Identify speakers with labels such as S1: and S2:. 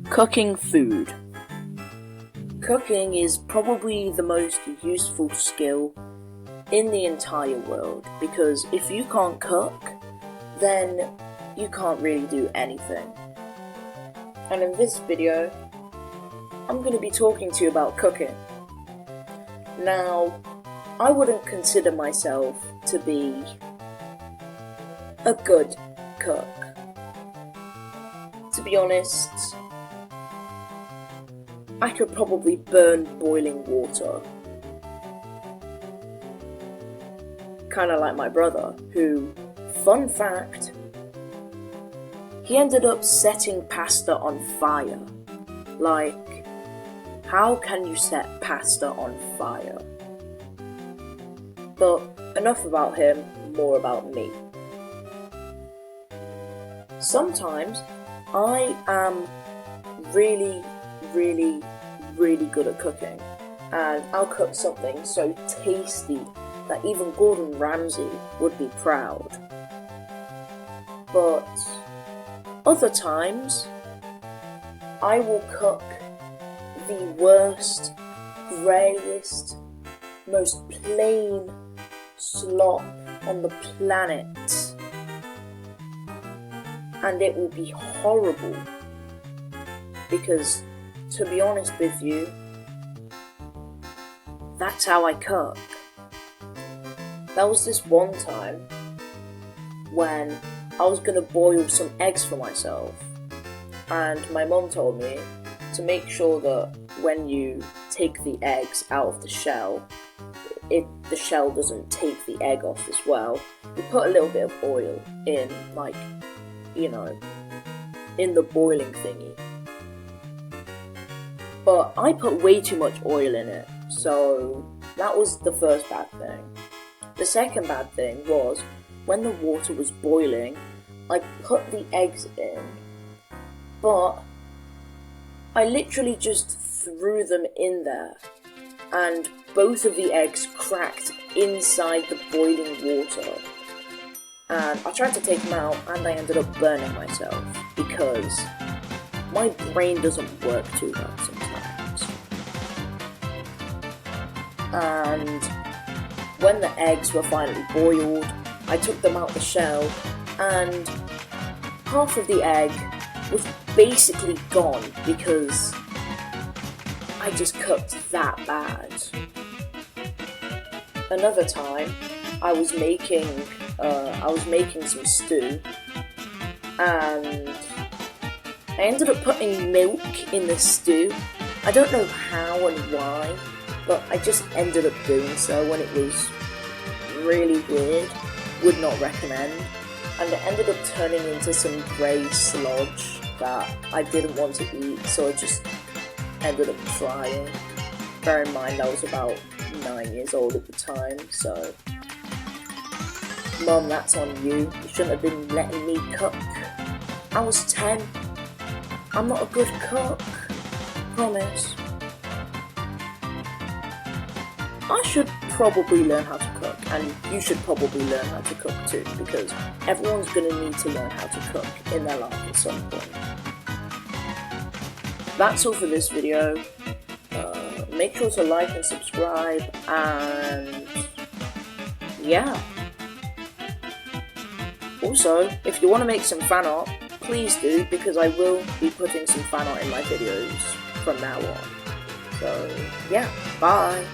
S1: Cooking food. Cooking is probably the most useful skill in the entire world, because if you can't cook, then you can't really do anything. And in this video, I'm going to be talking to you about cooking. Now, I wouldn't consider myself to be a good cook. To be honest, I could probably burn boiling water. Kinda like my brother, who, fun fact, he ended up setting pasta on fire. Like, how can you set pasta on fire? But enough about him, more about me. Sometimes I am really good at cooking, and I'll cook something so tasty that even Gordon Ramsay would be proud. But other times, I will cook the worst, greyest, most plain slop on the planet, and it will be horrible. Because, to be honest with you, that's how I cook. There was this one time when I was gonna boil some eggs for myself, and my mum told me to make sure that when you take the eggs out of the shell, the shell doesn't take the egg off as well. You put a little bit of oil in, in the boiling thingy. But I put way too much oil in it, so that was the first bad thing. The second bad thing was, when the water was boiling, I put the eggs in, but I literally just threw them in there, and both of the eggs cracked inside the boiling water. And I tried to take them out, and I ended up burning myself, because my brain doesn't work too well sometimes. And when the eggs were finally boiled, I took them out the shell, and half of the egg was basically gone because I just cooked that bad. Another time, I was making some stew, and I ended up putting milk in the stew. I don't know how and why, but I just ended up doing so, and it was really weird. Would not recommend. And it ended up turning into some grey sludge that I didn't want to eat, so I just ended up trying. Bear in mind, I was about 9 years old at the time, so Mum, that's on you. You shouldn't have been letting me cook. I was 10. I'm not a good cook. Promise. I should probably learn how to cook, and you should probably learn how to cook too, because everyone's going to need to learn how to cook in their life at some point. That's all for this video. Make sure to like and subscribe, and yeah. Also, if you want to make some fan art, please do, because I will be putting some fan art in my videos from now on. So, yeah, bye!